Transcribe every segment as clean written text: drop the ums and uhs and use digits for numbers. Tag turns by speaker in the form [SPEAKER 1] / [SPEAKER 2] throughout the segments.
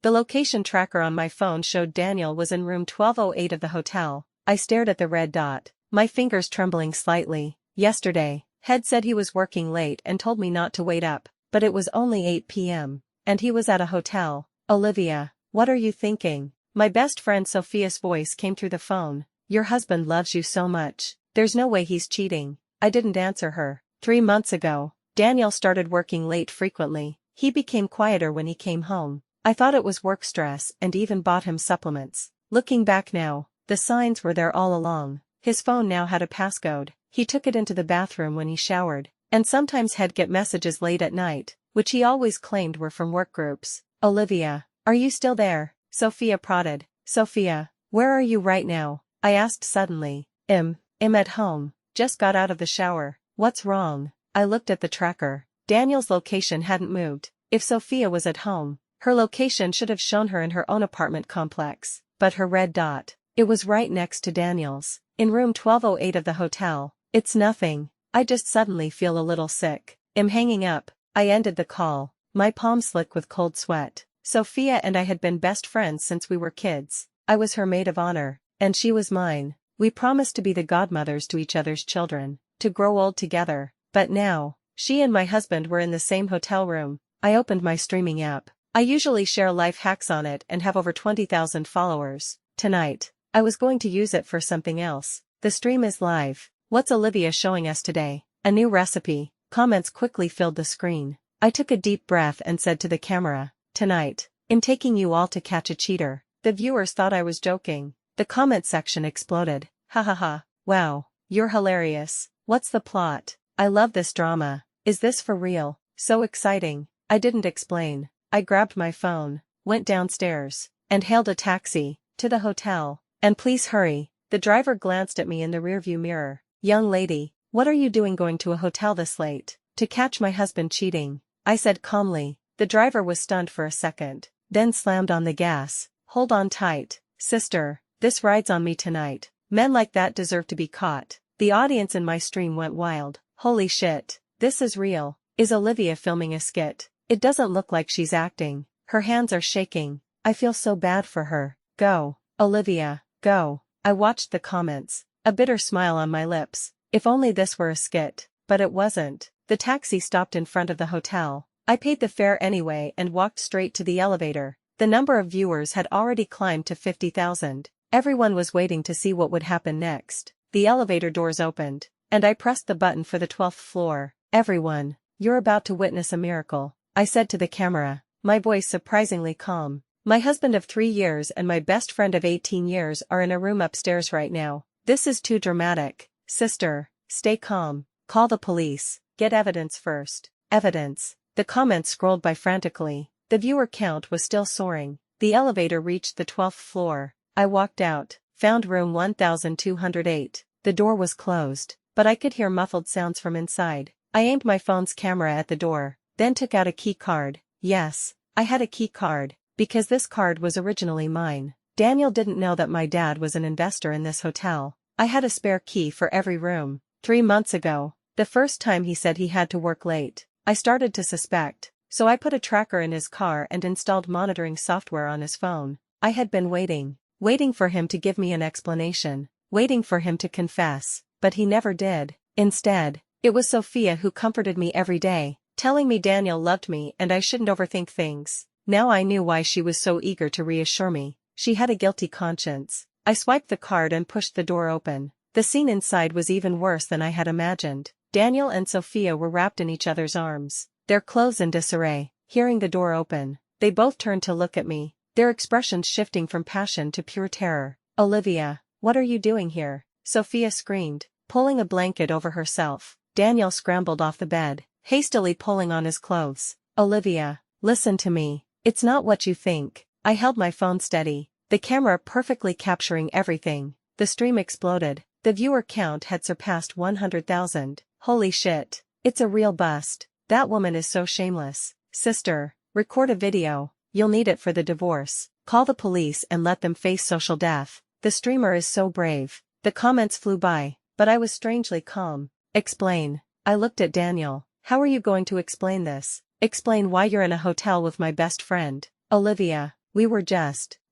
[SPEAKER 1] The location tracker on my phone showed Daniel was in room 1208 of the hotel. I stared at the red dot, my fingers trembling slightly. Yesterday, Head said he was working late and told me not to wait up, but it was only 8 p.m. and he was at a hotel. Olivia, what are you thinking? My best friend Sophia's voice came through the phone. Your husband loves you so much. There's no way he's cheating. I didn't answer her. 3 months ago, Daniel started working late frequently. He became quieter when he came home. I thought it was work stress and even bought him supplements. Looking back now, the signs were there all along. His phone now had a passcode. He took it into the bathroom when he showered, and sometimes had get messages late at night, which he always claimed were from work groups. Olivia, are you still there? Sophia prodded. Sophia, where are you right now? I asked suddenly. I'm at home. Just got out of the shower. What's wrong? I looked at the tracker. Daniel's location hadn't moved. If Sophia was at home, her location should have shown her in her own apartment complex, but her red dot, it was right next to Daniel's, in room 1208 of the hotel. It's nothing. I just suddenly feel a little sick. I'm hanging up. I ended the call, my palms slick with cold sweat. Sophia and I had been best friends since we were kids. I was her maid of honor, and she was mine. We promised to be the godmothers to each other's children, to grow old together, but now, she and my husband were in the same hotel room. I opened my streaming app. I usually share life hacks on it and have over 20,000 followers. Tonight, I was going to use it for something else. The stream is live. What's Olivia showing us today? A new recipe. Comments quickly filled the screen. I took a deep breath and said to the camera, tonight, I'm taking you all to catch a cheater. The viewers thought I was joking. The comment section exploded. Ha ha ha. Wow, you're hilarious. What's the plot? I love this drama. Is this for real? So exciting. I didn't explain. I grabbed my phone, went downstairs, and hailed a taxi to the hotel. And please hurry. The driver glanced at me in the rearview mirror. Young lady, what are you doing going to a hotel this late? To catch my husband cheating, I said calmly. The driver was stunned for a second, then slammed on the gas. Hold on tight, sister, this ride's on me tonight. Men like that deserve to be caught. The audience in my stream went wild. Holy shit, this is real. Is Olivia filming a skit? It doesn't look like she's acting. Her hands are shaking. I feel so bad for her. Go, Olivia, go. I watched the comments, a bitter smile on my lips. If only this were a skit, but it wasn't. The taxi stopped in front of the hotel. I paid the fare anyway and walked straight to the elevator. The number of viewers had already climbed to 50,000. Everyone was waiting to see what would happen next. The elevator doors opened, and I pressed the button for the 12th floor. Everyone, you're about to witness a miracle, I said to the camera, my voice surprisingly calm. My husband of 3 years and my best friend of 18 years are in a room upstairs right now. This is too dramatic. Sister, stay calm. Call the police. Get evidence first. Evidence. The comments scrolled by frantically. The viewer count was still soaring. The elevator reached the 12th floor. I walked out, found room 1208. The door was closed, but I could hear muffled sounds from inside. I aimed my phone's camera at the door, then took out a key card. Yes, I had a key card, because this card was originally mine. Daniel didn't know that my dad was an investor in this hotel. I had a spare key for every room. 3 months ago, the first time he said he had to work late, I started to suspect, so I put a tracker in his car and installed monitoring software on his phone. I had been waiting for him to give me an explanation, waiting for him to confess, but he never did. Instead, it was Sophia who comforted me every day, telling me Daniel loved me and I shouldn't overthink things. Now I knew why she was so eager to reassure me. She had a guilty conscience. I swiped the card and pushed the door open. The scene inside was even worse than I had imagined. Daniel and Sophia were wrapped in each other's arms, their clothes in disarray. Hearing the door open, they both turned to look at me, their expressions shifting from passion to pure terror. Olivia, what are you doing here? Sophia screamed, pulling a blanket over herself. Daniel scrambled off the bed, hastily pulling on his clothes. Olivia, listen to me. It's not what you think. I held my phone steady, the camera perfectly capturing everything. The stream exploded. The viewer count had surpassed 100,000. Holy shit. It's a real bust. That woman is so shameless. Sister, record a video. You'll need it for the divorce. Call the police and let them face social death. The streamer is so brave. The comments flew by, but I was strangely calm. Explain. I looked at Daniel. How are you going to explain this? Explain why you're in a hotel with my best friend. Olivia,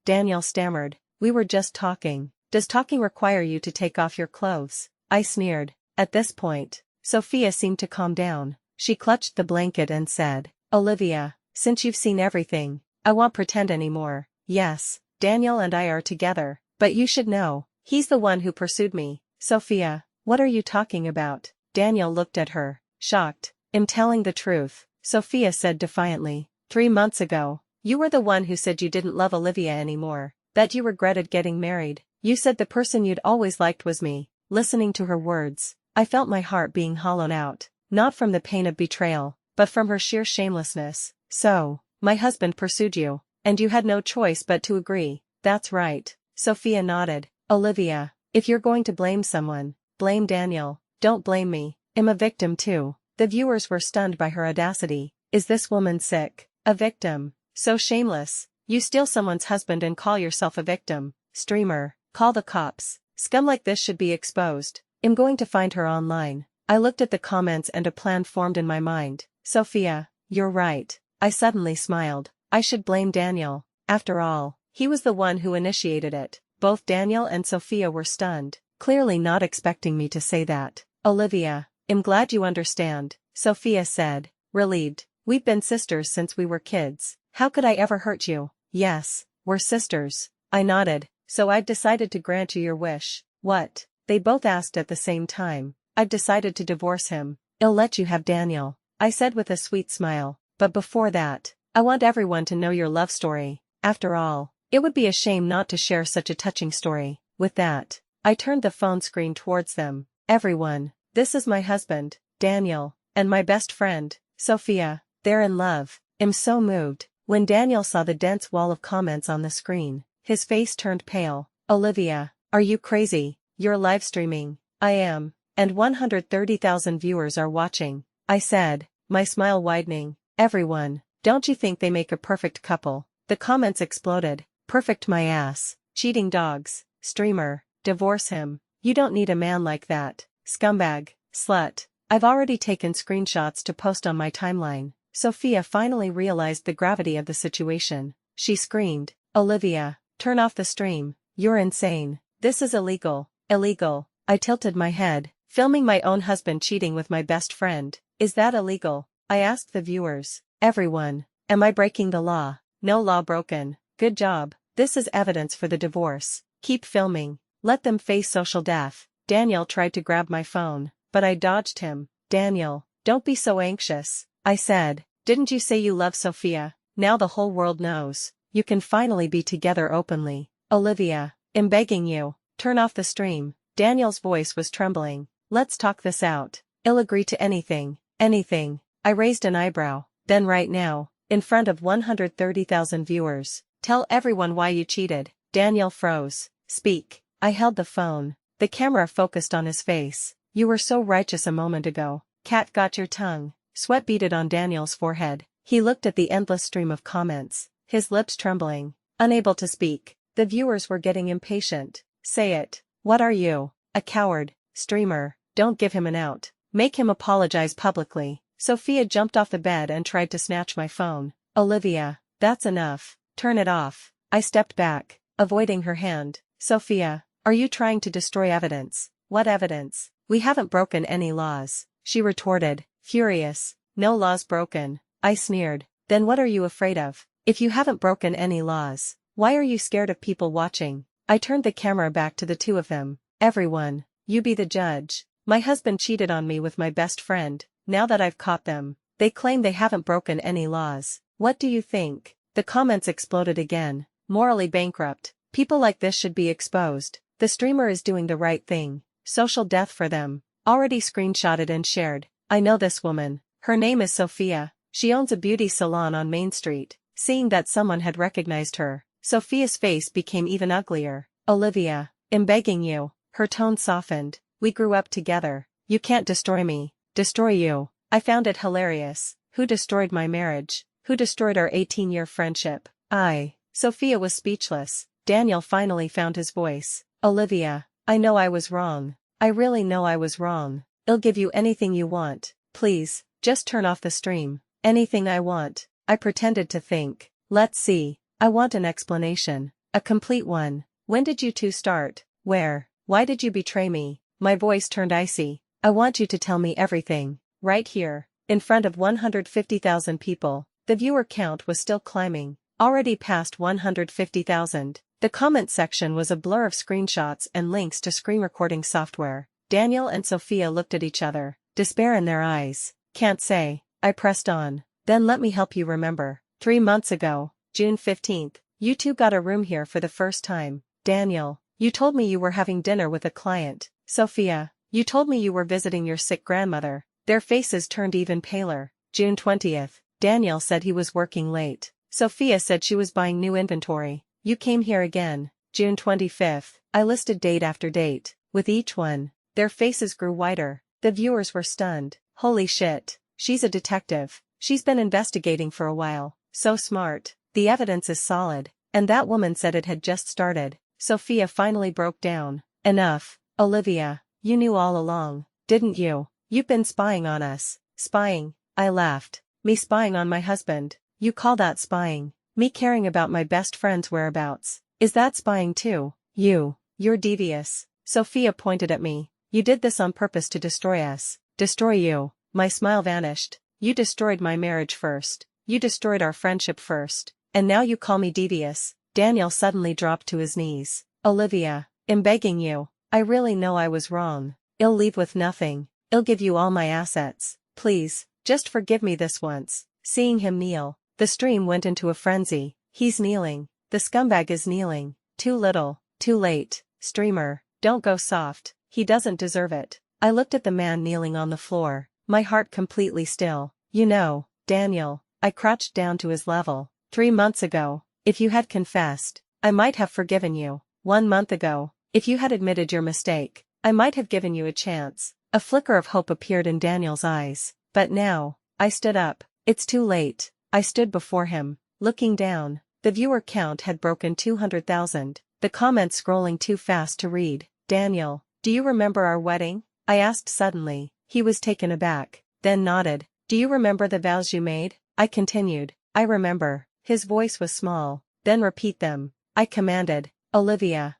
[SPEAKER 1] Daniel stammered. We were just talking. Does talking require you to take off your clothes? I sneered. At this point, Sophia seemed to calm down. She clutched the blanket and said, Olivia, since you've seen everything, I won't pretend anymore. Yes, Daniel and I are together, but you should know, he's the one who pursued me. Sophia, what are you talking about? Daniel looked at her, shocked. I'm telling the truth, Sophia said defiantly. 3 months ago, you were the one who said you didn't love Olivia anymore, that you regretted getting married. You said the person you'd always liked was me. Listening to her words, I felt my heart being hollowed out, not from the pain of betrayal, but from her sheer shamelessness. So, my husband pursued you, and you had no choice but to agree. That's right. Sophia nodded. Olivia, if you're going to blame someone, blame Daniel. Don't blame me. I'm a victim too. The viewers were stunned by her audacity. Is this woman sick? A victim? So shameless. You steal someone's husband and call yourself a victim. Streamer, call the cops. Scum like this should be exposed. I'm going to find her online. I looked at the comments and a plan formed in my mind. Sophia, you're right. I suddenly smiled. I should blame Daniel. After all, he was the one who initiated it. Both Daniel and Sophia were stunned, clearly not expecting me to say that. Olivia, I'm glad you understand, Sophia said, relieved. We've been sisters since we were kids. How could I ever hurt you? Yes, we're sisters. I nodded. So I've decided to grant you your wish. What? They both asked at the same time. I've decided to divorce him. I'll let you have Daniel, I said with a sweet smile. But before that, I want everyone to know your love story. After all, it would be a shame not to share such a touching story. With that, I turned the phone screen towards them. Everyone, this is my husband, Daniel, and my best friend, Sophia. They're in love. I'm so moved. When Daniel saw the dense wall of comments on the screen, his face turned pale. Olivia, are you crazy? You're live streaming. I am. And 130,000 viewers are watching, I said, my smile widening. Everyone, don't you think they make a perfect couple? The comments exploded. Perfect my ass. Cheating dogs. Streamer. Divorce him. You don't need a man like that. Scumbag. Slut. I've already taken screenshots to post on my timeline. Sophia finally realized the gravity of the situation. She screamed, Olivia, turn off the stream. You're insane. This is illegal. Illegal. I tilted my head, filming my own husband cheating with my best friend. Is that illegal? I asked the viewers. Everyone. Am I breaking the law? No law broken. Good job. This is evidence for the divorce. Keep filming. Let them face social death. Daniel tried to grab my phone, but I dodged him. Daniel, don't be so anxious, I said. Didn't you say you love Sophia? Now the whole world knows. You can finally be together openly. Olivia, I'm begging you, turn off the stream. Daniel's voice was trembling. Let's talk this out. I'll agree to anything. Anything. I raised an eyebrow. Then right now, in front of 130,000 viewers, tell everyone why you cheated. Daniel froze. Speak. I held the phone. The camera focused on his face. You were so righteous a moment ago. Cat got your tongue. Sweat beaded on Daniel's forehead. He looked at the endless stream of comments, his lips trembling, unable to speak. The viewers were getting impatient. Say it. What are you? A coward. Streamer. Don't give him an out. Make him apologize publicly. Sophia jumped off the bed and tried to snatch my phone. Olivia, that's enough. Turn it off. I stepped back, avoiding her hand. Sophia, are you trying to destroy evidence? What evidence? We haven't broken any laws, she retorted, furious. No laws broken. I sneered. Then what are you afraid of? If you haven't broken any laws, why are you scared of people watching? I turned the camera back to the two of them. Everyone, you be the judge. My husband cheated on me with my best friend. Now that I've caught them, they claim they haven't broken any laws. What do you think? The comments exploded again. Morally bankrupt. People like this should be exposed. The streamer is doing the right thing. Social death for them. Already screenshotted and shared. I know this woman. Her name is Sophia. She owns a beauty salon on Main Street. Seeing that someone had recognized her, Sophia's face became even uglier. Olivia, I'm begging you. Her tone softened. We grew up together. You can't destroy me. Destroy you. I found it hilarious. Who destroyed my marriage? Who destroyed our 18-year friendship? I. Sophia was speechless. Daniel finally found his voice. Olivia, I know I was wrong. I really know I was wrong. I'll give you anything you want. Please, just turn off the stream. Anything I want. I pretended to think. Let's see. I want an explanation. A complete one. When did you two start? Where? Why did you betray me? My voice turned icy. I want you to tell me everything. Right here. In front of 150,000 people. The viewer count was still climbing. Already past 150,000. The comment section was a blur of screenshots and links to screen recording software. Daniel and Sophia looked at each other, despair in their eyes. Can't say. I pressed on. Then let me help you remember. 3 months ago, June 15th, you two got a room here for the first time. Daniel, you told me you were having dinner with a client. Sophia, you told me you were visiting your sick grandmother. Their faces turned even paler. June 20th, Daniel said he was working late. Sophia said she was buying new inventory. You came here again. June 25th, I listed date after date. With each one, their faces grew whiter. The viewers were stunned. Holy shit, she's a detective. She's been investigating for a while. So smart. The evidence is solid. And that woman said it had just started. Sophia finally broke down. Enough. Olivia, you knew all along, didn't you? You've been spying on us. Spying? I laughed. Me spying on my husband. You call that spying? Me caring about my best friend's whereabouts. Is that spying too? You're devious. Sophia pointed at me. You did this on purpose to destroy us. Destroy you. My smile vanished. You destroyed my marriage first. You destroyed our friendship first. And now you call me devious. Daniel suddenly dropped to his knees. Olivia, I'm begging you. I really know I was wrong. I'll leave with nothing. I'll give you all my assets. Please, just forgive me this once. Seeing him kneel, the stream went into a frenzy. He's kneeling. The scumbag is kneeling. Too little, too late. Streamer, don't go soft. He doesn't deserve it. I looked at the man kneeling on the floor, my heart completely still. You know, Daniel, I crouched down to his level. 3 months ago, if you had confessed, I might have forgiven you. 1 month ago, if you had admitted your mistake, I might have given you a chance. A flicker of hope appeared in Daniel's eyes. But now, I stood up. It's too late. I stood before him, looking down. The viewer count had broken 200,000. The comments scrolling too fast to read. Daniel, do you remember our wedding? I asked suddenly. He was taken aback, then nodded. Do you remember the vows you made? I continued. I remember. His voice was small. Then repeat them. I commanded. Olivia,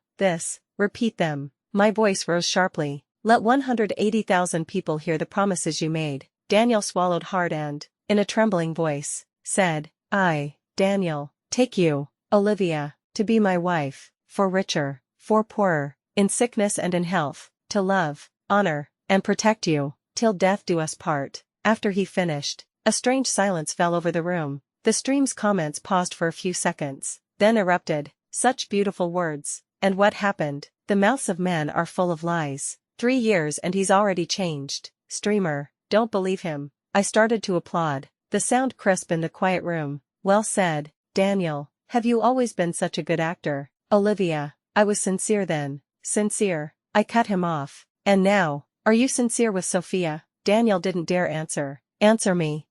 [SPEAKER 1] repeat them. My voice rose sharply. Let 180,000 people hear the promises you made. Daniel swallowed hard and, in a trembling voice, said, I, Daniel, take you, Olivia, to be my wife, for richer, for poorer, in sickness and in health, to love, honor, and protect you, till death do us part. After he finished, a strange silence fell over the room. The stream's comments paused for a few seconds, then erupted. Such beautiful words. And what happened? The mouths of men are full of lies. 3 years and he's already changed. Streamer, don't believe him. I started to applaud. The sound crisp in the quiet room. Well said, Daniel. Have you always been such a good actor? Olivia, I was sincere then. Sincere. I cut him off. And now, are you sincere with Sophia? Daniel didn't dare answer. Answer me.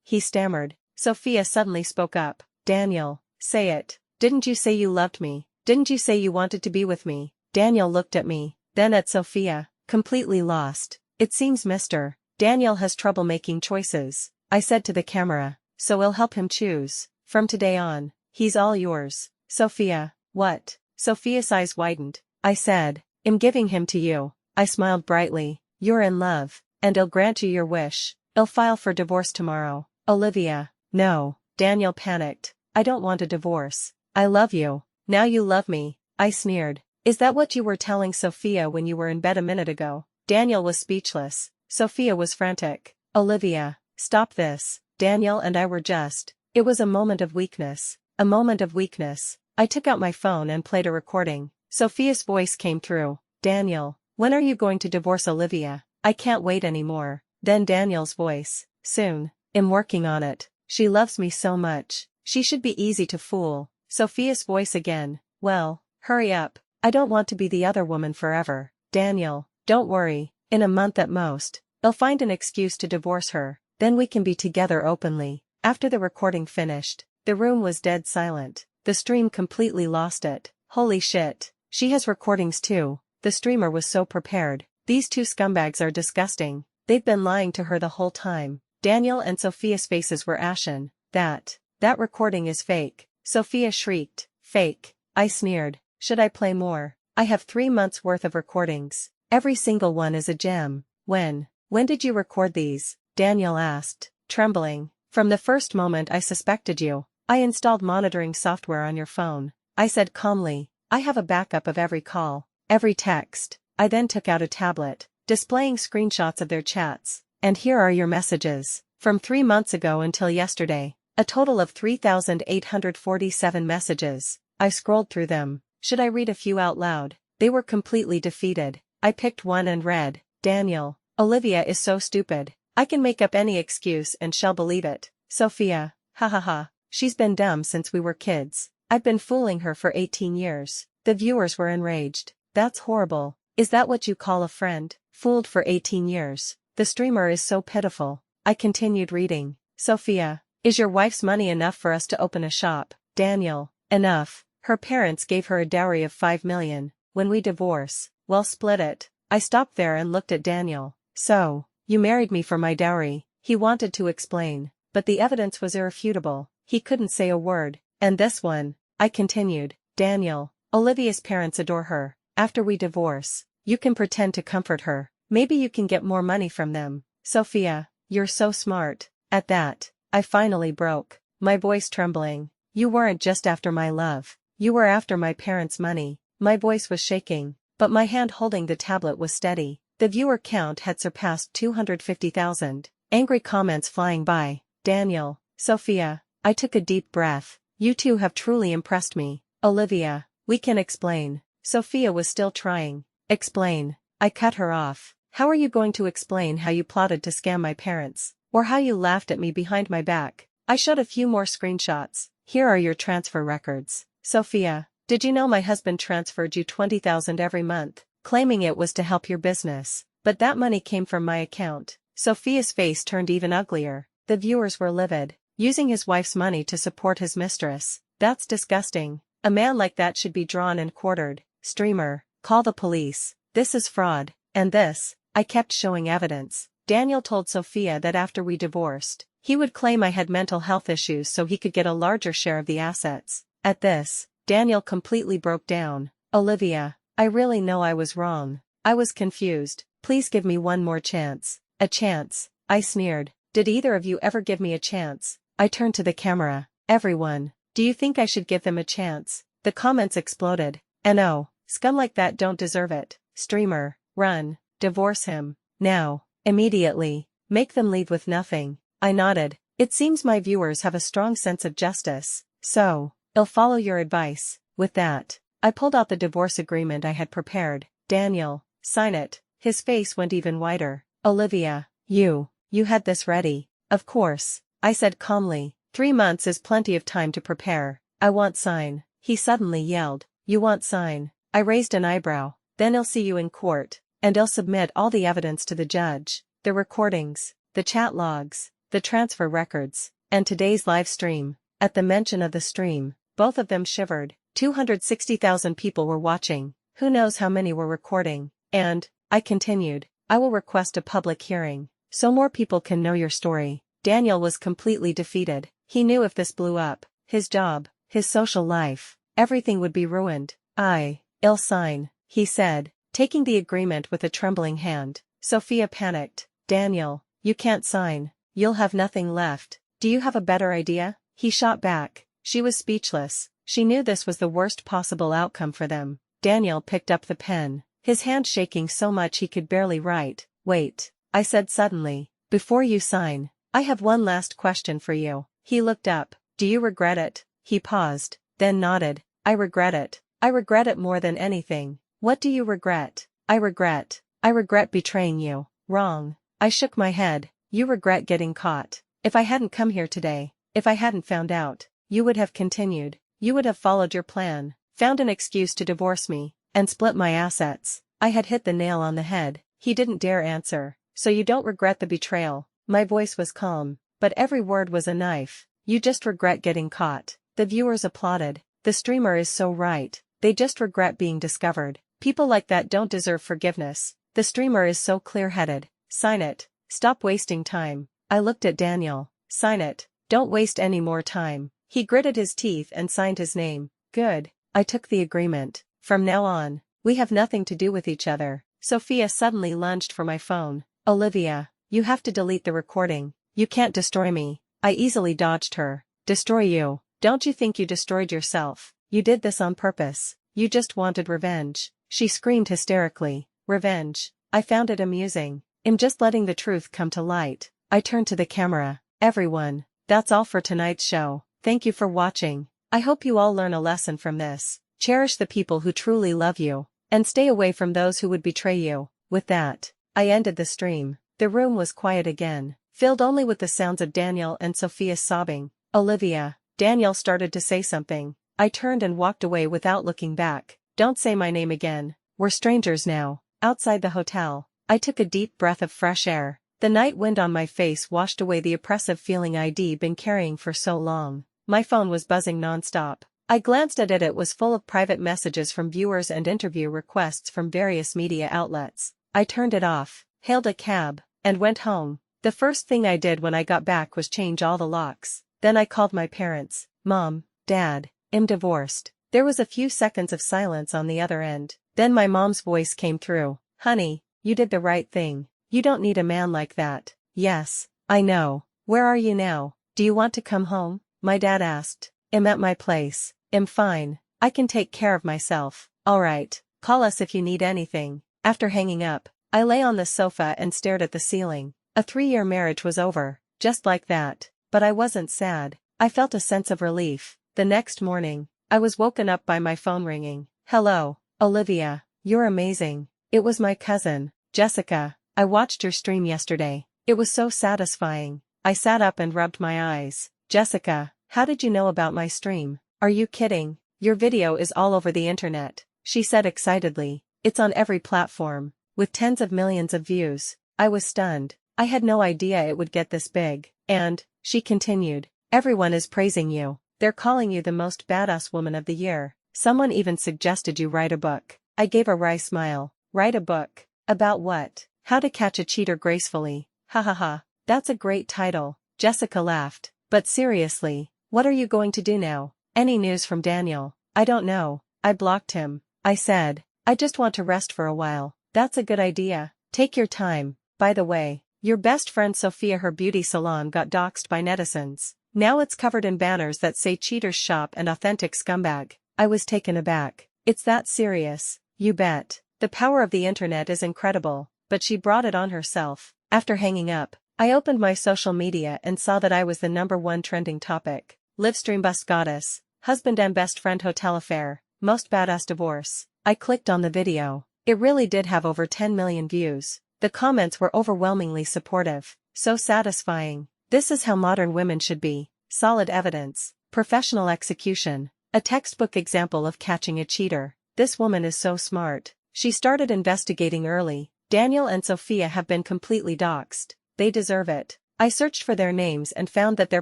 [SPEAKER 1] He stammered. Sophia suddenly spoke up. Daniel, say it. Didn't you say you loved me? Didn't you say you wanted to be with me? Daniel looked at me, then at Sophia, completely lost. It seems Mr. Daniel has trouble making choices. I said to the camera, so I'll help him choose. From today on, he's all yours. Sophia, what? Sophia's eyes widened. I said, I'm giving him to you. I smiled brightly. You're in love, and I'll grant you your wish. I'll file for divorce tomorrow. Olivia, no. Daniel panicked. I don't want a divorce. I love you. Now you love me. I sneered. Is that what you were telling Sophia when you were in bed a minute ago? Daniel was speechless. Sophia was frantic. Olivia, stop this. Daniel and I were just. It was a moment of weakness. A moment of weakness. I took out my phone and played a recording. Sophia's voice came through. Daniel, when are you going to divorce Olivia? I can't wait anymore. Then Daniel's voice. Soon. I'm working on it. She loves me so much. She should be easy to fool. Sophia's voice again. Well, hurry up. I don't want to be the other woman forever. Daniel, don't worry. In a month at most, I'll find an excuse to divorce her. Then we can be together openly. After the recording finished, the room was dead silent. The stream completely lost it. Holy shit. She has recordings too. The streamer was so prepared. These two scumbags are disgusting. They've been lying to her the whole time. Daniel and Sophia's faces were ashen. That recording is fake. Sophia shrieked. Fake. I sneered. Should I play more? I have 3 months worth of recordings. Every single one is a gem. When did you record these? Daniel asked, trembling. From the first moment I suspected you. I installed monitoring software on your phone. I said calmly. I have a backup of every call, every text. I then took out a tablet, displaying screenshots of their chats. And here are your messages. From 3 months ago until yesterday. A total of 3,847 messages. I scrolled through them. Should I read a few out loud? They were completely defeated. I picked one and read. Daniel, Olivia is so stupid. I can make up any excuse and she'll believe it. Sophia, ha ha ha. She's been dumb since we were kids. I've been fooling her for 18 years. The viewers were enraged. That's horrible. Is that what you call a friend? Fooled for 18 years. The streamer is so pitiful. I continued reading. Sophia, is your wife's money enough for us to open a shop? Daniel, enough. Her parents gave her a dowry of 5 million. When we divorce, we'll split it. I stopped there and looked at Daniel. So, you married me for my dowry. He wanted to explain, but the evidence was irrefutable. He couldn't say a word. And this one, I continued. Daniel, Olivia's parents adore her. After we divorce, you can pretend to comfort her. Maybe you can get more money from them. Sophia, you're so smart. At that, I finally broke, my voice trembling. You weren't just after my love. You were after my parents' money. My voice was shaking, but my hand holding the tablet was steady. The viewer count had surpassed 250,000. Angry comments flying by. Daniel, Sophia, I took a deep breath. You two have truly impressed me. Olivia, we can explain. Sophia was still trying. Explain. I cut her off. How are you going to explain how you plotted to scam my parents? Or how you laughed at me behind my back? I showed a few more screenshots. Here are your transfer records. Sophia, did you know my husband transferred you 20,000 every month, claiming it was to help your business? But that money came from my account. Sophia's face turned even uglier. The viewers were livid. Using his wife's money to support his mistress. That's disgusting. A man like that should be drawn and quartered. Streamer, call the police. This is fraud. And this, I kept showing evidence. Daniel told Sophia that after we divorced, he would claim I had mental health issues so he could get a larger share of the assets. At this, Daniel completely broke down. Olivia, I really know I was wrong. I was confused. Please give me one more chance. A chance, I sneered. Did either of you ever give me a chance? I turned to the camera. Everyone, do you think I should give them a chance? The comments exploded. And oh, scum like that don't deserve it. Streamer, run, divorce him, now, immediately, make them leave with nothing. I nodded. It seems my viewers have a strong sense of justice, so, I'll follow your advice. With that, I pulled out the divorce agreement I had prepared. Daniel, sign it. His face went even whiter. Olivia, you had this ready. Of course, I said calmly. 3 months is plenty of time to prepare. I want sign. He suddenly yelled. You want sign? I raised an eyebrow. Then I'll see you in court, and I'll submit all the evidence to the judge. The recordings, the chat logs, the transfer records, and today's live stream. At the mention of the stream, both of them shivered. 260,000 people were watching. Who knows how many were recording. And, I continued, I will request a public hearing, so more people can know your story. Daniel was completely defeated. He knew if this blew up, his job, his social life, everything would be ruined. I'll sign, he said, taking the agreement with a trembling hand. Sophia panicked. Daniel, you can't sign. You'll have nothing left. Do you have a better idea? He shot back. She was speechless. She knew this was the worst possible outcome for them. Daniel picked up the pen, his hand shaking so much he could barely write. Wait, I said suddenly, before you sign, I have one last question for you. He looked up. Do you regret it? He paused, then nodded. I regret it. I regret it more than anything. What do you regret? I regret betraying you. Wrong. I shook my head. You regret getting caught. If I hadn't come here today, if I hadn't found out, you would have continued. You would have followed your plan, found an excuse to divorce me, and split my assets. I had hit the nail on the head. He didn't dare answer. So you don't regret the betrayal. My voice was calm, but every word was a knife. You just regret getting caught. The viewers applauded. The streamer is so right. They just regret being discovered. People like that don't deserve forgiveness. The streamer is so clear-headed. Sign it. Stop wasting time. I looked at Daniel. Sign it. Don't waste any more time. He gritted his teeth and signed his name. Good. I took the agreement. From now on, we have nothing to do with each other. Sophia suddenly lunged for my phone. Olivia, you have to delete the recording. You can't destroy me. I easily dodged her. Destroy you? Don't you think you destroyed yourself? You did this on purpose. You just wanted revenge. She screamed hysterically. Revenge. I found it amusing. I'm just letting the truth come to light. I turned to the camera. Everyone, that's all for tonight's show. Thank you for watching. I hope you all learn a lesson from this. Cherish the people who truly love you, and stay away from those who would betray you. With that, I ended the stream. The room was quiet again, filled only with the sounds of Daniel and Sophia sobbing. Olivia, Daniel started to say something. I turned and walked away without looking back. Don't say my name again. We're strangers now. Outside the hotel, I took a deep breath of fresh air. The night wind on my face washed away the oppressive feeling I'd been carrying for so long. My phone was buzzing non-stop. I glanced at it. It was full of private messages from viewers and interview requests from various media outlets. I turned it off, hailed a cab, and went home. The first thing I did when I got back was change all the locks. Then I called my parents. Mom, Dad, I'm divorced. There was a few seconds of silence on the other end. Then my mom's voice came through. Honey, you did the right thing. You don't need a man like that. Yes, I know. Where are you now? Do you want to come home? My dad asked. I'm at my place. I'm fine. I can take care of myself. Alright, call us if you need anything. After hanging up, I lay on the sofa and stared at the ceiling. A 3-year marriage was over, just like that. But I wasn't sad. I felt a sense of relief. The next morning, I was woken up by my phone ringing. Hello, Olivia, you're amazing. It was my cousin, Jessica. I watched your stream yesterday. It was so satisfying. I sat up and rubbed my eyes. Jessica, how did you know about my stream? Are you kidding? Your video is all over the internet, she said excitedly. It's on every platform, with tens of millions of views. I was stunned. I had no idea it would get this big. And, she continued, everyone is praising you. They're calling you the most badass woman of the year. Someone even suggested you write a book. I gave a wry smile. Write a book? About what? How to catch a cheater gracefully. Ha ha ha. That's a great title. Jessica laughed. But seriously, what are you going to do now? Any news from Daniel? I don't know. I blocked him. I said, I just want to rest for a while. That's a good idea. Take your time. By the way, your best friend Sophia, her beauty salon got doxxed by netizens. Now it's covered in banners that say cheaters shop and authentic scumbag. I was taken aback. It's that serious? You bet. The power of the internet is incredible, but she brought it on herself. After hanging up, I opened my social media and saw that I was the #1 trending topic. Livestream bust goddess, husband and best friend hotel affair, most badass divorce. I clicked on the video. It really did have over 10 million views. The comments were overwhelmingly supportive. So satisfying. This is how modern women should be. Solid evidence. Professional execution. A textbook example of catching a cheater. This woman is so smart. She started investigating early. Daniel and Sophia have been completely doxxed. They deserve it. I searched for their names and found that their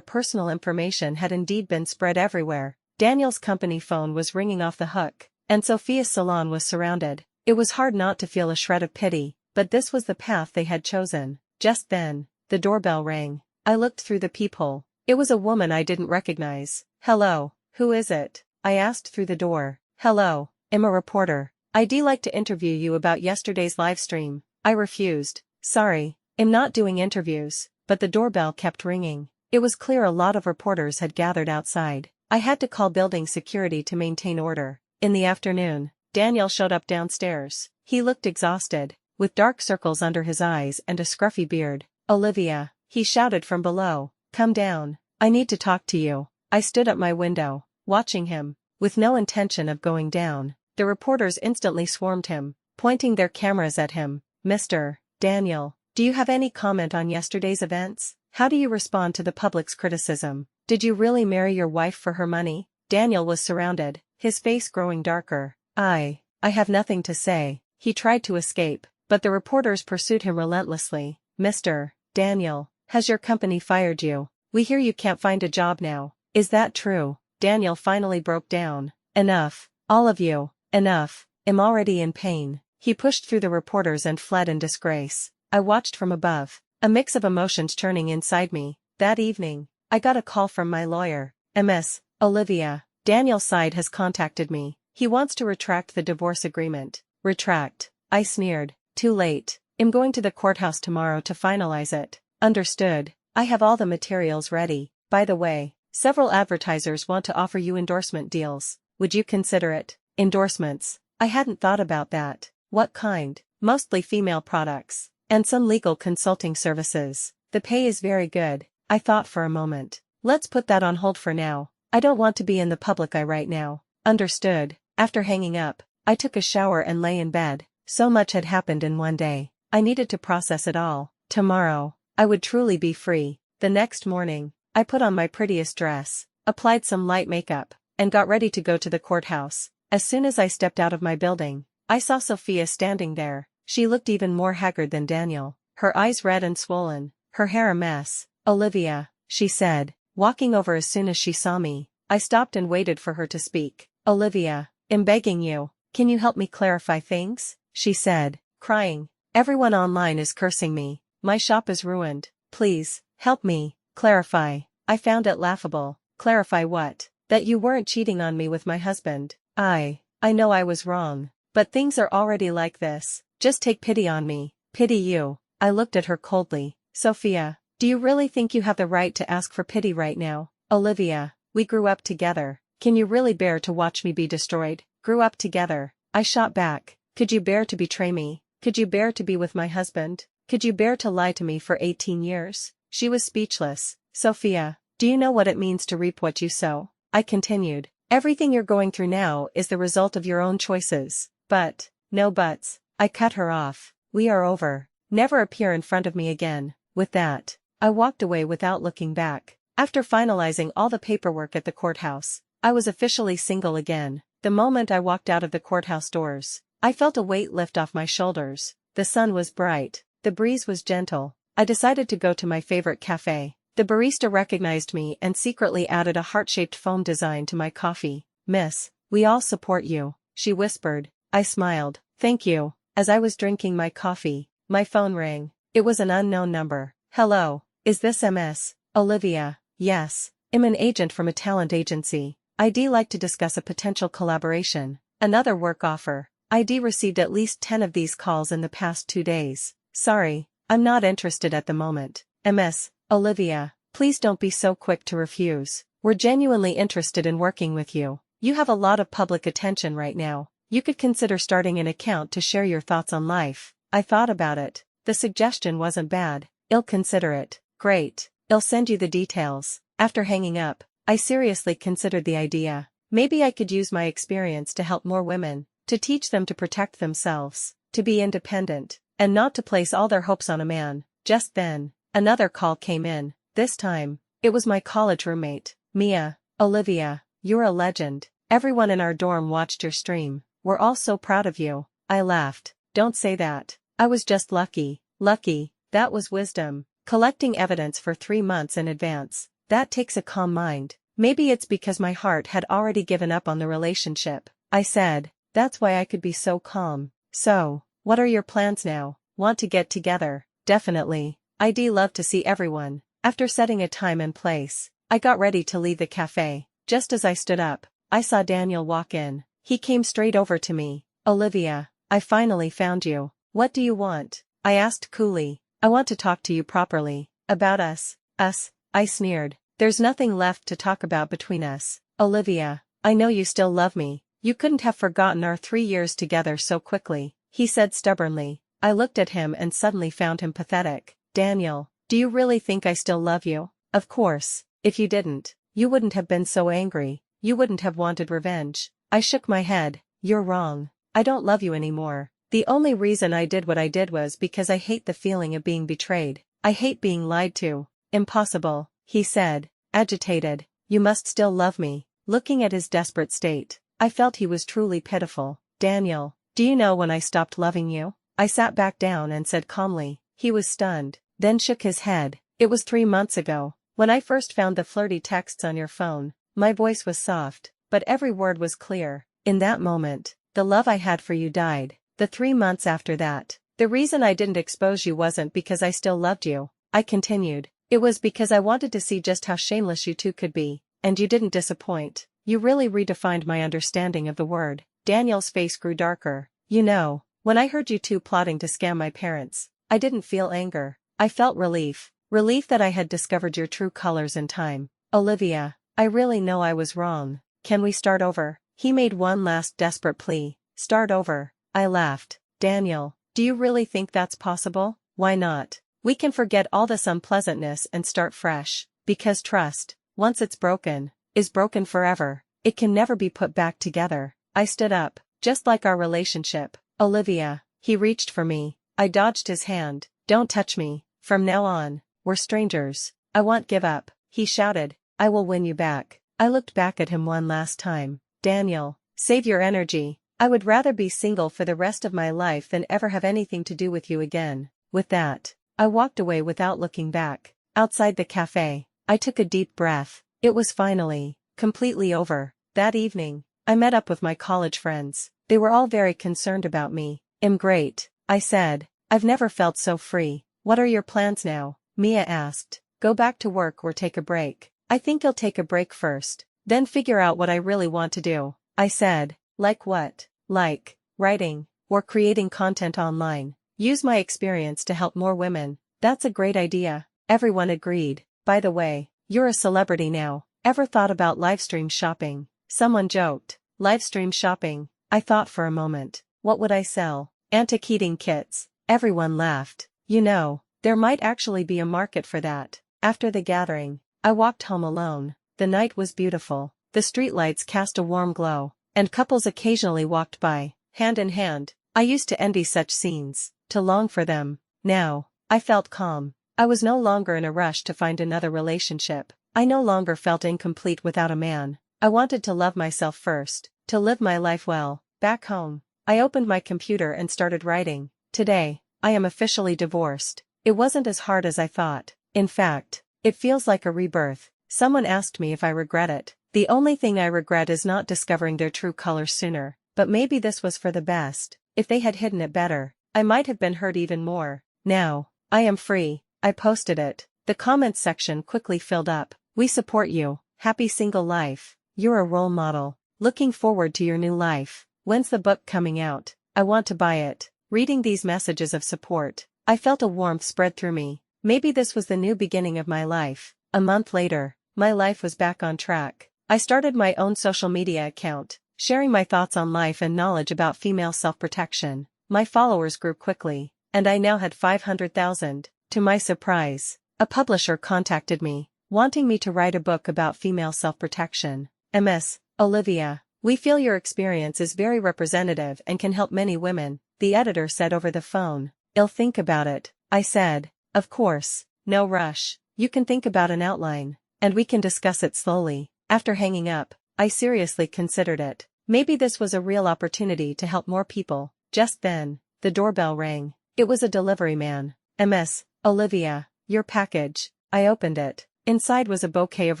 [SPEAKER 1] personal information had indeed been spread everywhere. Daniel's company phone was ringing off the hook, and Sophia's salon was surrounded. It was hard not to feel a shred of pity, but this was the path they had chosen. Just then, the doorbell rang. I looked through the peephole. It was a woman I didn't recognize. Hello, who is it? I asked through the door. Hello, I'm a reporter. I'd like to interview you about yesterday's live stream. I refused. Sorry, I'm not doing interviews. But the doorbell kept ringing. It was clear a lot of reporters had gathered outside. I had to call building security to maintain order. In the afternoon, Daniel showed up downstairs. He looked exhausted, with dark circles under his eyes and a scruffy beard. Olivia, he shouted from below, come down. I need to talk to you. I stood at my window, watching him, with no intention of going down. The reporters instantly swarmed him, pointing their cameras at him. Mr. Daniel, do you have any comment on yesterday's events? How do you respond to the public's criticism? Did you really marry your wife for her money? Daniel was surrounded, his face growing darker. I have nothing to say. He tried to escape, but the reporters pursued him relentlessly. Mr. Daniel, has your company fired you? We hear you can't find a job now. Is that true? Daniel finally broke down. Enough, all of you, enough. I'm already in pain. He pushed through the reporters and fled in disgrace. I watched from above, a mix of emotions churning inside me. That evening, I got a call from my lawyer, Ms. Olivia, Daniel's side has contacted me. He wants to retract the divorce agreement. Retract. I sneered. Too late. I'm going to the courthouse tomorrow to finalize it. Understood. I have all the materials ready. By the way, several advertisers want to offer you endorsement deals. Would you consider it? Endorsements. I hadn't thought about that. What kind? Mostly female products. And some legal consulting services. The pay is very good. I thought for a moment. Let's put that on hold for now. I don't want to be in the public eye right now. Understood. After hanging up, I took a shower and lay in bed. So much had happened in one day. I needed to process it all. Tomorrow, I would truly be free. The next morning, I put on my prettiest dress, applied some light makeup, and got ready to go to the courthouse. As soon as I stepped out of my building, I saw Sophia standing there. She looked even more haggard than Daniel, her eyes red and swollen, her hair a mess. Olivia, she said, walking over as soon as she saw me. I stopped and waited for her to speak. Olivia, I'm begging you, can you help me clarify things? She said, crying. Everyone online is cursing me. My shop is ruined. Please, help me. Clarify. I found it laughable. Clarify what? That you weren't cheating on me with my husband. I know I was wrong. But things are already like this. Just take pity on me. Pity you. I looked at her coldly. Sophia, do you really think you have the right to ask for pity right now? Olivia, we grew up together. Can you really bear to watch me be destroyed? Grew up together. I shot back. Could you bear to betray me? Could you bear to be with my husband? Could you bear to lie to me for 18 years? She was speechless. Sophia, do you know what it means to reap what you sow? I continued. Everything you're going through now is the result of your own choices. But, no buts. I cut her off. We are over. Never appear in front of me again. With that, I walked away without looking back. After finalizing all the paperwork at the courthouse, I was officially single again. The moment I walked out of the courthouse doors, I felt a weight lift off my shoulders. The sun was bright. The breeze was gentle. I decided to go to my favorite cafe. The barista recognized me and secretly added a heart-shaped foam design to my coffee. Miss, we all support you, she whispered. I smiled. Thank you. As I was drinking my coffee, my phone rang. It was an unknown number. Hello, is this Ms. Olivia? Yes, I'm an agent from a talent agency. I'd like to discuss a potential collaboration. Another work offer. I'd received at least 10 of these calls in the past 2 days. Sorry, I'm not interested at the moment. Ms. Olivia, please don't be so quick to refuse. We're genuinely interested in working with you. You have a lot of public attention right now. You could consider starting an account to share your thoughts on life. I thought about it. The suggestion wasn't bad. I'll consider it. Great. I'll send you the details. After hanging up, I seriously considered the idea. Maybe I could use my experience to help more women, to teach them to protect themselves, to be independent, and not to place all their hopes on a man. Just then, another call came in. This time, it was my college roommate, Mia. Olivia, you're a legend. Everyone in our dorm watched your stream. We're all so proud of you. I laughed. Don't say that. I was just lucky. Lucky, that was wisdom. Collecting evidence for 3 months in advance. That takes a calm mind. Maybe it's because my heart had already given up on the relationship. I said, that's why I could be so calm. So, what are your plans now? Want to get together? Definitely. I'd love to see everyone. After setting a time and place, I got ready to leave the cafe. Just as I stood up, I saw Daniel walk in. He came straight over to me. Olivia, I finally found you. What do you want? I asked coolly. I want to talk to you properly. About us. Us, I sneered. There's nothing left to talk about between us. Olivia, I know you still love me. You couldn't have forgotten our 3 years together so quickly, he said stubbornly. I looked at him and suddenly found him pathetic. Daniel, do you really think I still love you? Of course, if you didn't, you wouldn't have been so angry. You wouldn't have wanted revenge. I shook my head. You're wrong. I don't love you anymore. The only reason I did what I did was because I hate the feeling of being betrayed. I hate being lied to. Impossible, he said, agitated. You must still love me. Looking at his desperate state, I felt he was truly pitiful. Daniel, do you know when I stopped loving you? I sat back down and said calmly. He was stunned, then shook his head. It was 3 months ago. When I first found the flirty texts on your phone, my voice was soft, but every word was clear. In that moment, the love I had for you died. The 3 months after that, the reason I didn't expose you wasn't because I still loved you, I continued. It was because I wanted to see just how shameless you two could be. And you didn't disappoint. You really redefined my understanding of the word. Daniel's face grew darker. You know, when I heard you two plotting to scam my parents, I didn't feel anger. I felt relief. Relief that I had discovered your true colors in time. Olivia, I really know I was wrong. Can we start over? He made one last desperate plea. Start over. I laughed. Daniel, do you really think that's possible? Why not? We can forget all this unpleasantness and start fresh. Because trust, once it's broken, is broken forever. It can never be put back together. I stood up, just like our relationship. Olivia, he reached for me. I dodged his hand. Don't touch me. From now on, we're strangers. I won't give up, he shouted. I will win you back. I looked back at him one last time. Daniel, save your energy. I would rather be single for the rest of my life than ever have anything to do with you again. With that, I walked away without looking back. Outside the cafe, I took a deep breath. It was finally, completely over. That evening, I met up with my college friends. They were all very concerned about me. I'm great, I said. I've never felt so free. What are your plans now? Mia asked. Go back to work or take a break. I think I'll take a break first, then figure out what I really want to do. I said. Like what? Like writing or creating content online. Use my experience to help more women. That's a great idea. Everyone agreed. By the way, you're a celebrity now. Ever thought about livestream shopping? Someone joked. Livestream shopping. I thought for a moment. What would I sell? Antique eating kits. Everyone laughed. You know, there might actually be a market for that. After the gathering, I walked home alone. The night was beautiful. The streetlights cast a warm glow, and couples occasionally walked by, hand in hand. I used to envy such scenes, to long for them. Now, I felt calm. I was no longer in a rush to find another relationship. I no longer felt incomplete without a man. I wanted to love myself first, to live my life well. Back home, I opened my computer and started writing. Today, I am officially divorced. It wasn't as hard as I thought. In fact, it feels like a rebirth. Someone asked me if I regret it. The only thing I regret is not discovering their true colors sooner, but maybe this was for the best. If they had hidden it better, I might have been hurt even more. Now, I am free. I posted it. The comments section quickly filled up. We support you. Happy single life. You're a role model. Looking forward to your new life. When's the book coming out? I want to buy it. Reading these messages of support, I felt a warmth spread through me. Maybe this was the new beginning of my life. A month later, my life was back on track. I started my own social media account, sharing my thoughts on life and knowledge about female self-protection. My followers grew quickly, and I now had 500,000. To my surprise, a publisher contacted me, wanting me to write a book about female self-protection. Ms. Olivia, we feel your experience is very representative and can help many women, the editor said over the phone. I'll think about it, I said. Of course, no rush. You can think about an outline, and we can discuss it slowly. After hanging up, I seriously considered it. Maybe this was a real opportunity to help more people. Just then, the doorbell rang. It was a delivery man. Ms. Olivia, your package. I opened it. Inside was a bouquet of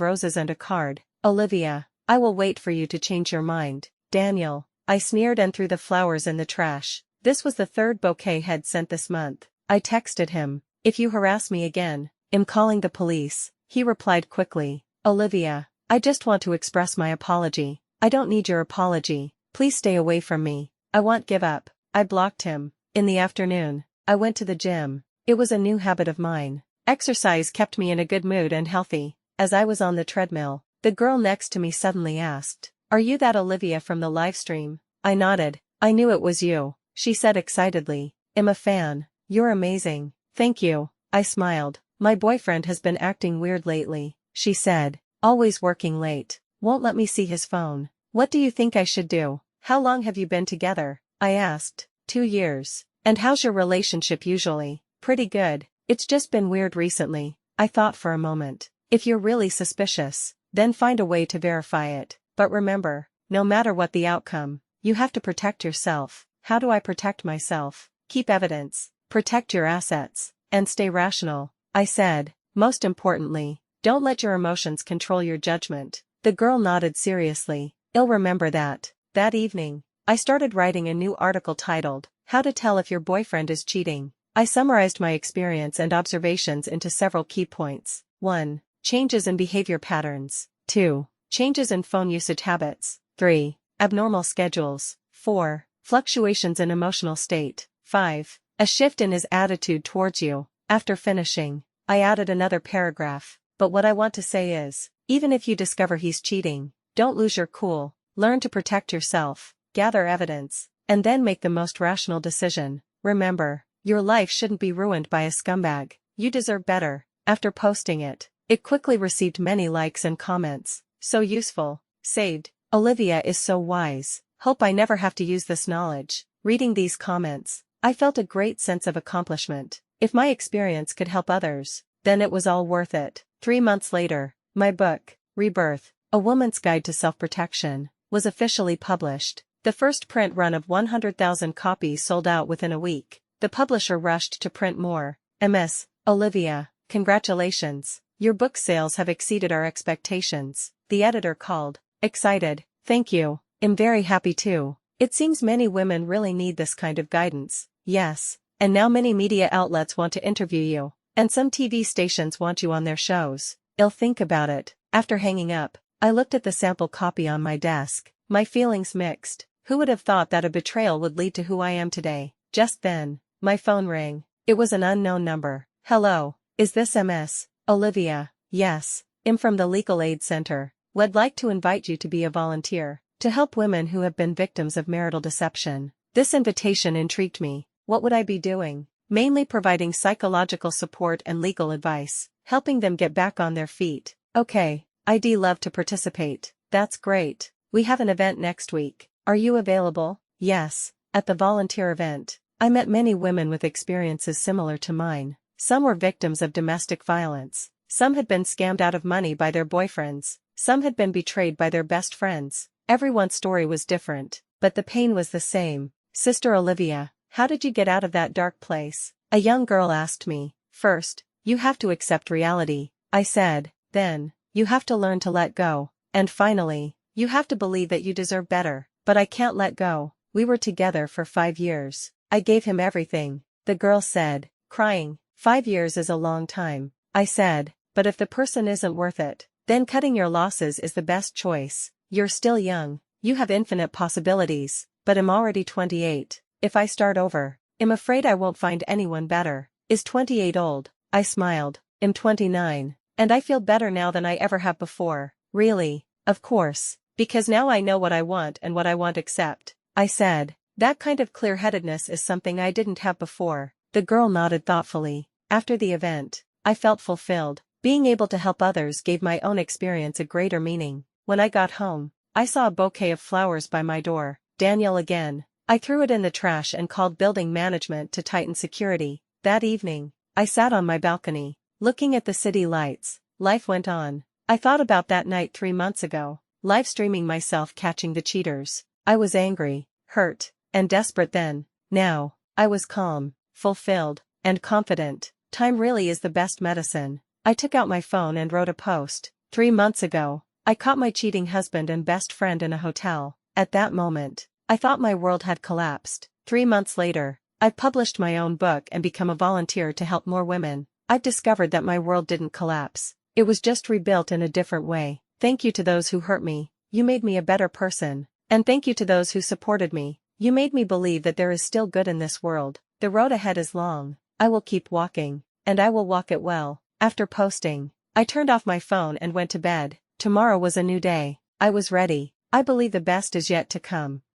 [SPEAKER 1] roses and a card. Olivia, I will wait for you to change your mind. Daniel, I sneered and threw the flowers in the trash. This was the third bouquet he'd sent this month. I texted him. If you harass me again, I'm calling the police. He replied quickly. Olivia, I just want to express my apology. I don't need your apology. Please stay away from me. I won't give up. I blocked him. In the afternoon, I went to the gym. It was a new habit of mine. Exercise kept me in a good mood and healthy. As I was on the treadmill, the girl next to me suddenly asked, Are you that Olivia from the live stream? I nodded. I knew it was you, she said excitedly. I'm a fan. You're amazing. Thank you. I smiled. My boyfriend has been acting weird lately, she said. Always working late. Won't let me see his phone. What do you think I should do? How long have you been together? I asked. 2 years. And how's your relationship usually? Pretty good. It's just been weird recently. I thought for a moment. If you're really suspicious, then find a way to verify it. But remember, no matter what the outcome, you have to protect yourself. How do I protect myself? Keep evidence, protect your assets, and stay rational, I said. Most importantly, don't let your emotions control your judgment. The girl nodded seriously. I'll remember that. That evening, I started writing a new article titled, How to Tell If Your Boyfriend is Cheating. I summarized my experience and observations into several key points. 1. Changes in behavior patterns. 2. changes in phone usage habits. 3. Abnormal schedules. 4. Fluctuations in emotional state. 5. A shift in his attitude towards you. After finishing, I added another paragraph, but what I want to say is, even if you discover he's cheating, don't lose your cool, learn to protect yourself, gather evidence, and then make the most rational decision. Remember, your life shouldn't be ruined by a scumbag. You deserve better. After posting it, it quickly received many likes and comments. So useful. Saved. Olivia is so wise. Hope I never have to use this knowledge. Reading these comments, I felt a great sense of accomplishment. If my experience could help others, then it was all worth it. 3 months later, my book, Rebirth, A Woman's Guide to Self-Protection, was officially published. The first print run of 100,000 copies sold out within a week. The publisher rushed to print more. MS, Olivia, congratulations. Your book sales have exceeded our expectations. The editor called. Excited. Thank you. I'm very happy too. It seems many women really need this kind of guidance. Yes. And now many media outlets want to interview you. And some TV stations want you on their shows. I'll think about it. After hanging up, I looked at the sample copy on my desk. My feelings mixed. Who would have thought that a betrayal would lead to who I am today? Just then, my phone rang. It was an unknown number. Hello. Is this MS? Olivia. Yes. I'm from the Legal Aid Center. Would like to invite you to be a volunteer, to help women who have been victims of marital deception. This invitation intrigued me. What would I be doing? Mainly providing psychological support and legal advice, helping them get back on their feet. Okay, I'd love to participate. That's great. We have an event next week. Are you available? Yes. At the volunteer event, I met many women with experiences similar to mine. Some were victims of domestic violence. Some had been scammed out of money by their boyfriends. Some had been betrayed by their best friends. Everyone's story was different, but the pain was the same. Sister Olivia, how did you get out of that dark place? A young girl asked me. First, you have to accept reality, I said. Then, you have to learn to let go. And finally, you have to believe that you deserve better. But I can't let go. We were together for 5 years. I gave him everything. The girl said, crying. 5 years is a long time. I said, but if the person isn't worth it, then cutting your losses is the best choice. You're still young. You have infinite possibilities. But I'm already 28. If I start over, I'm afraid I won't find anyone better. Is 28 old? I smiled. I'm 29. And I feel better now than I ever have before. Really? Of course. Because now I know what I want and what I won't accept. I said. That kind of clear-headedness is something I didn't have before. The girl nodded thoughtfully. After the event, I felt fulfilled. Being able to help others gave my own experience a greater meaning. When I got home, I saw a bouquet of flowers by my door. Daniel again. I threw it in the trash and called building management to tighten security. That evening, I sat on my balcony, looking at the city lights. Life went on. I thought about that night 3 months ago, live streaming myself catching the cheaters. I was angry, hurt, and desperate then. Now, I was calm, fulfilled, and confident. Time really is the best medicine. I took out my phone and wrote a post. 3 months ago, I caught my cheating husband and best friend in a hotel. At that moment, I thought my world had collapsed. 3 months later, I've published my own book and become a volunteer to help more women. I've discovered that my world didn't collapse. It was just rebuilt in a different way. Thank you to those who hurt me. You made me a better person. And thank you to those who supported me. You made me believe that there is still good in this world. The road ahead is long. I will keep walking. And I will walk it well. After posting, I turned off my phone and went to bed. Tomorrow was a new day. I was ready. I believe the best is yet to come.